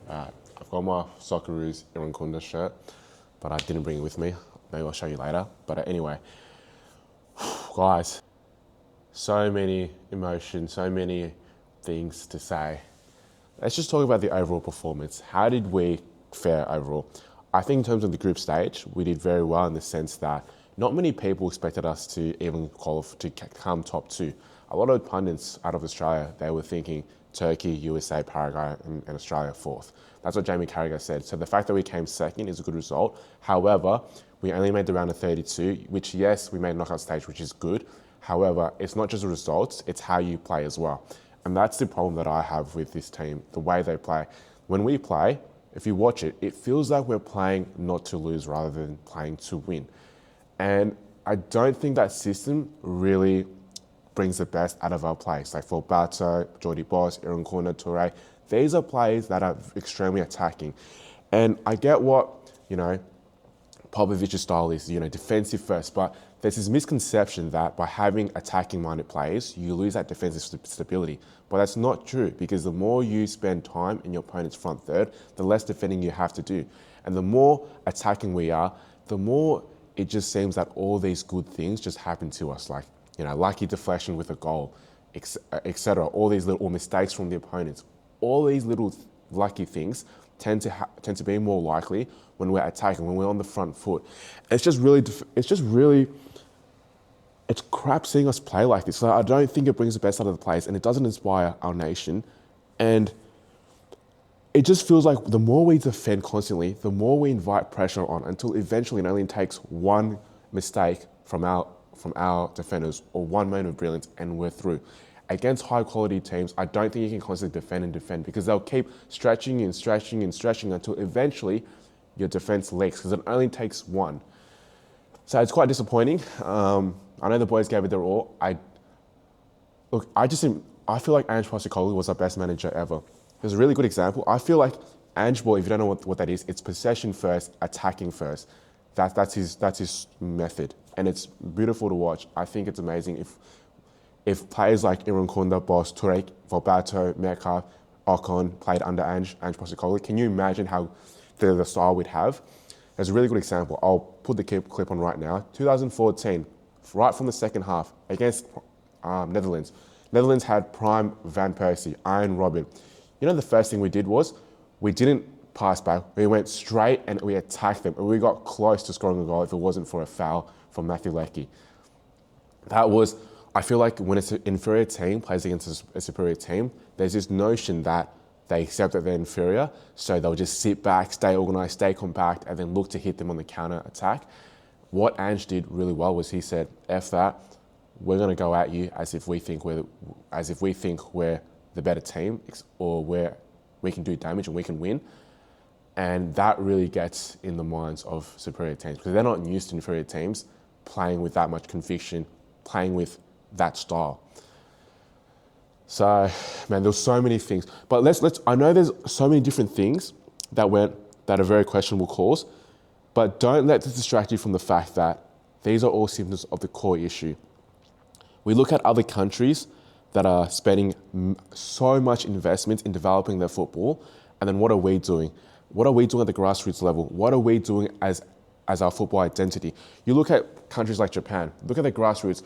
I've got my Socceroos Irankunda shirt, but I didn't bring it with me. Maybe I'll show you later. But anyway, guys, so many emotions, so many things to say. Let's just talk about the overall performance. How did we fare overall? I think in terms of the group stage, we did very well in the sense that not many people expected us to even qualify to come top two. A lot of pundits out of Australia, they were thinking Turkey, USA, Paraguay, and Australia fourth. That's what Jamie Carragher said. So the fact that we came second is a good result. However, we only made the round of 32, which yes, we made knockout stage, which is good. However, it's not just the results, it's how you play as well. And that's the problem that I have with this team, the way they play. When we play, if you watch it, it feels like we're playing not to lose rather than playing to win. And I don't think that system really brings the best out of our players. Like for Bato, Jordi Boss, Irankunda, Toure, these are players that are extremely attacking. And I get what, Popovic's style is, defensive first, but there's this misconception that by having attacking-minded players, you lose that defensive stability. But that's not true, because the more you spend time in your opponent's front third, the less defending you have to do. And the more attacking we are, the more it just seems that all these good things just happen to us, like, lucky deflection with a goal, etc. All these little mistakes from the opponents. All these little lucky things tend to be more likely when we're attacking, when we're on the front foot. It's crap seeing us play like this. So I don't think it brings the best out of the players, and it doesn't inspire our nation. And it just feels like the more we defend constantly, the more we invite pressure on, until eventually it only takes one mistake from our defenders or one moment of brilliance and we're through. Against high quality teams, I don't think you can constantly defend because they'll keep stretching until eventually your defense leaks, because it only takes one. So it's quite disappointing. I know the boys gave it their all. I feel like Ange Postecoglou was our best manager ever. There's a really good example. I feel like Ange ball, if you don't know what that is, it's possession first, attacking first. That's his method, and it's beautiful to watch. I think it's amazing if players like Irankunda, Boss, Toure, Volbato, Metcalf, Ocon played under Ange Postecoglou. Can you imagine how the style we'd have? There's a really good example. I'll put the clip on right now. 2014, right from the second half against Netherlands. Netherlands had prime Van Persie, Iron Robin. The first thing we did was we didn't pass back. We went straight and we attacked them, and we got close to scoring a goal if it wasn't for a foul from Matthew Leckie. I feel like when an inferior team plays against a superior team, there's this notion that they accept that they're inferior, so they'll just sit back, stay organised, stay compact, and then look to hit them on the counter attack. What Ange did really well was he said, "F that, we're going to go at you as if we think we're the better team, or where we can do damage and we can win." And that really gets in the minds of superior teams, because they're not used to inferior teams playing with that much conviction, playing with that style. So, man, there's so many things. But I know there's so many different things that are very questionable calls, but don't let this distract you from the fact that these are all symptoms of the core issue. We look at other countries that are spending so much investment in developing their football, and then what are we doing? What are we doing at the grassroots level? What are we doing as our football identity? You look at countries like Japan, look at the grassroots.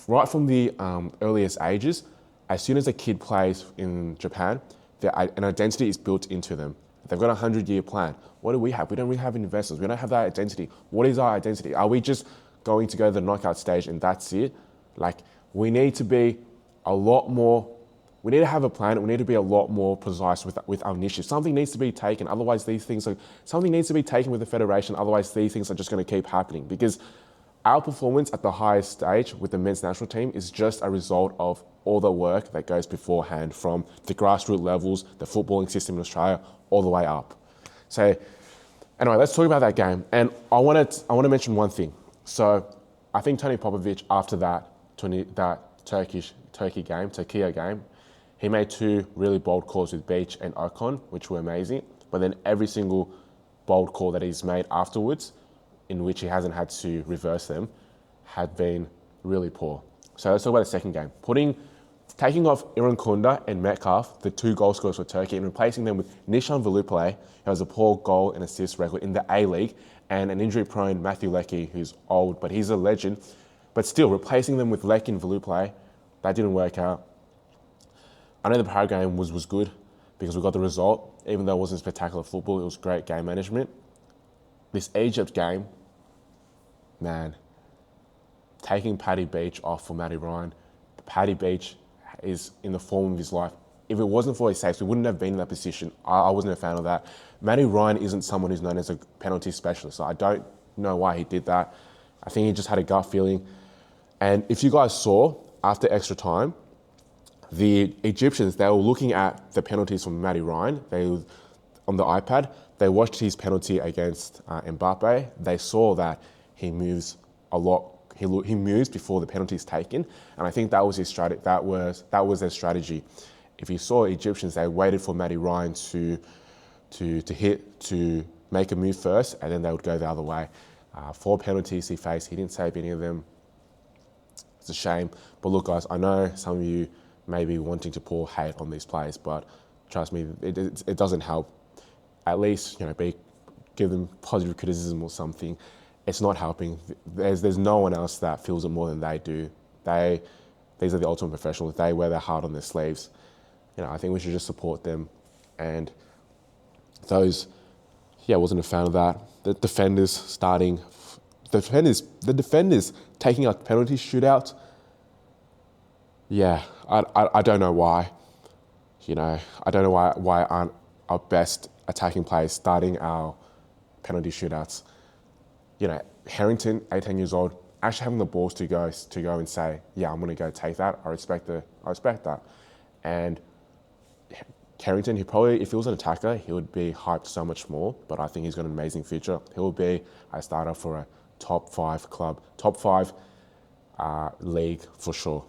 Right from the earliest ages, as soon as a kid plays in Japan, an identity is built into them. They've got a 100-year plan. What do we have? We don't really have investors. We don't have that identity. What is our identity? Are we just going to go to the knockout stage and that's it? We need to be a lot more. We need to have a plan. We need to be a lot more precise with our initiatives. Something needs to be taken. Something needs to be taken with the federation. Otherwise, these things are just going to keep happening, because our performance at the highest stage with the men's national team is just a result of all the work that goes beforehand, from the grassroots levels, the footballing system in Australia, all the way up. So anyway, let's talk about that game. And I want to mention one thing. So I think Tony Popovic, after that Turkey game, he made two really bold calls with Beach and Ocon, which were amazing. But then every single bold call that he's made afterwards, in which he hasn't had to reverse them, had been really poor. So let's talk about the second game. Putting taking off Irankunda and Metcalf, the two goal scorers for Turkey, and replacing them with Nishan Velupillay, who has a poor goal and assist record in the A-League, and an injury-prone Matthew Leckie, who's old, but he's a legend. But still, replacing them with Leckie and Velupillay, that didn't work out. I know the Para game was good because we got the result. Even though it wasn't spectacular football, it was great game management. This Egypt game, man, taking Paddy Beach off for Matty Ryan. Paddy Beach is in the form of his life. If it wasn't for his saves, we wouldn't have been in that position. I wasn't a fan of that. Matty Ryan isn't someone who's known as a penalty specialist, so I don't know why he did that. I think he just had a gut feeling. And if you guys saw, after extra time, the Egyptians, they were looking at the penalties from Matty Ryan. On the iPad, they watched his penalty against Mbappe. They saw that he moves a lot. He moves before the penalty is taken, and I think that was his strategy. That was their strategy. If you saw Egyptians, they waited for Matty Ryan to make a move first, and then they would go the other way. 4 penalties he faced. He didn't save any of them. It's a shame. But look, guys, I know some of you may be wanting to pour hate on these players, but trust me, it doesn't help. At least, give them positive criticism or something. It's not helping. There's no one else that feels it more than they do. These are the ultimate professionals. They wear their heart on their sleeves. I think we should just support them. And those, I wasn't a fan of that. The defenders taking out penalty shootouts. Yeah, I don't know why. I don't know why aren't our best attacking players starting our penalty shootouts. Harrington, 18 years old, actually having the balls to go and say, yeah, I'm going to go take that. I respect that. And Harrington, if he was an attacker, he would be hyped so much more, but I think he's got an amazing future. He will be a starter for a top 5 club, top 5 league for sure.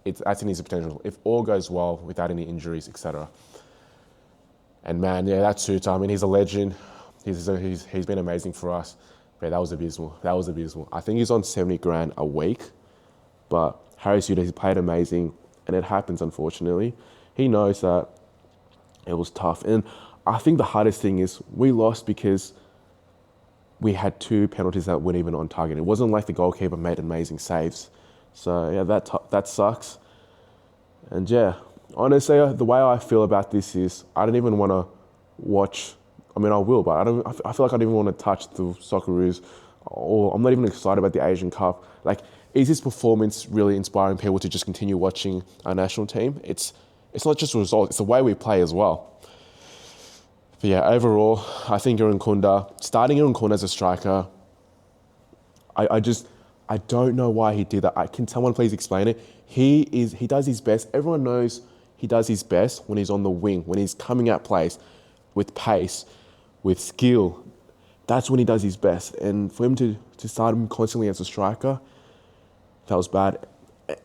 That's in his potential. If all goes well, without any injuries, etc. And man, that suits. I mean, he's a legend. He's been amazing for us. But that was abysmal. I think he's on 70 grand a week, but Harry Suter, he played amazing, and it happens, unfortunately. He knows that it was tough. And I think the hardest thing is we lost because we had 2 penalties that weren't even on target. It wasn't like the goalkeeper made amazing saves. So that sucks. And honestly, the way I feel about this is I don't even want to watch. I mean, I will, but I feel like I don't even want to touch the Socceroos, or I'm not even excited about the Asian Cup. Like, is this performance really inspiring people to just continue watching our national team? It's not just a result; it's the way we play as well. But overall, I think starting Irankunda as a striker, I don't know why he did that. Can someone please explain it? He does his best. Everyone knows he does his best when he's on the wing, when he's coming at plays with pace, with skill. That's when he does his best. And for him to start him constantly as a striker, that was bad.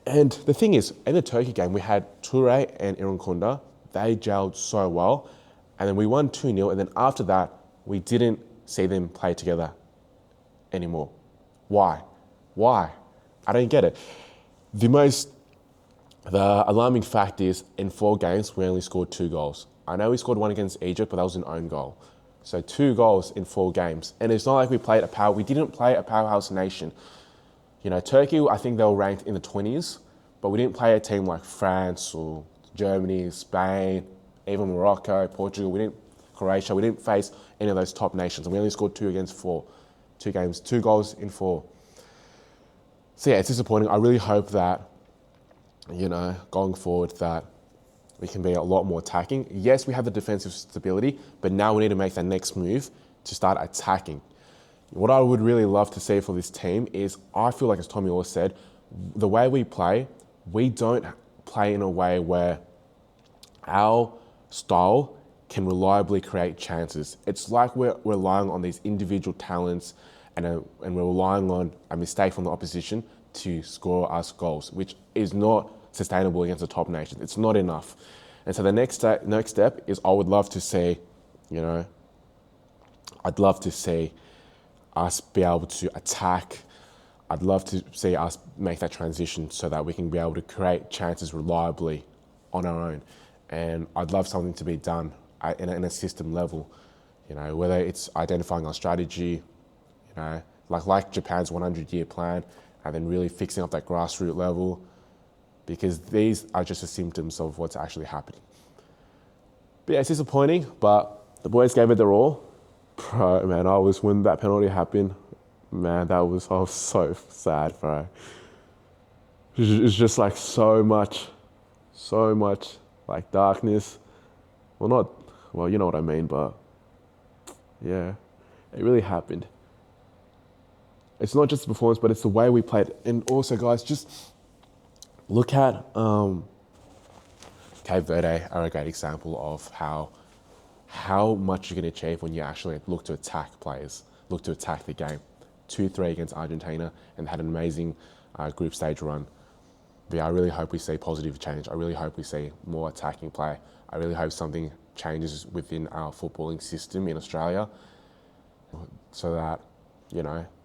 And the thing is, in the Turkey game, we had Toure and Irankunda. They gelled so well. And then we won 2-0. And then after that, we didn't see them play together anymore. Why? I don't get it. The alarming fact is, in 4 games, we only scored 2 goals. I know we scored 1 against Egypt, but that was an own goal. So 2 goals in 4 games. And it's not like we didn't play a powerhouse nation. Turkey, I think they were ranked in the 20s, but we didn't play a team like France or Germany, Spain, even Morocco, Portugal, Croatia. We didn't face any of those top nations. And we only scored 2 against 4. 2 games, 2 goals in 4. So it's disappointing. I really hope that, going forward, that we can be a lot more attacking. Yes, we have the defensive stability, but now we need to make that next move to start attacking. What I would really love to see for this team is, I feel like, as Tommy Orr said, the way we play, we don't play in a way where our style can reliably create chances. It's like we're relying on these individual talents and we're relying on a mistake from the opposition to score us goals, which is not sustainable against the top nations. It's not enough. And so the next step is, I would love to see, I'd love to see us be able to attack. I'd love to see us make that transition so that we can be able to create chances reliably on our own. And I'd love something to be done in a system level, whether it's identifying our strategy, like Japan's 100-year plan, and then really fixing up that grassroots level, because these are just the symptoms of what's actually happening. But yeah, it's disappointing, but the boys gave it their all. Bro, man, when that penalty happened, man, I was so sad, bro. It's just like so much like darkness. Well, you know what I mean, but yeah, it really happened. It's not just the performance, but it's the way we played. And also, guys, just look at Cape Verde are a great example of how much you can achieve when you actually look to attack players, look to attack the game. 2-3 against Argentina, and had an amazing group stage run. But yeah, I really hope we see positive change. I really hope we see more attacking play. I really hope something changes within our footballing system in Australia so that,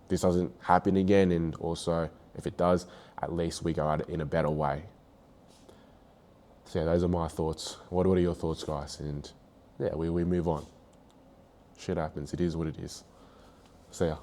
this doesn't happen again. And also, if it does, at least we go at it in a better way. So yeah, those are my thoughts. What are your thoughts, guys? And yeah, we move on. Shit happens. It is what it is. See ya.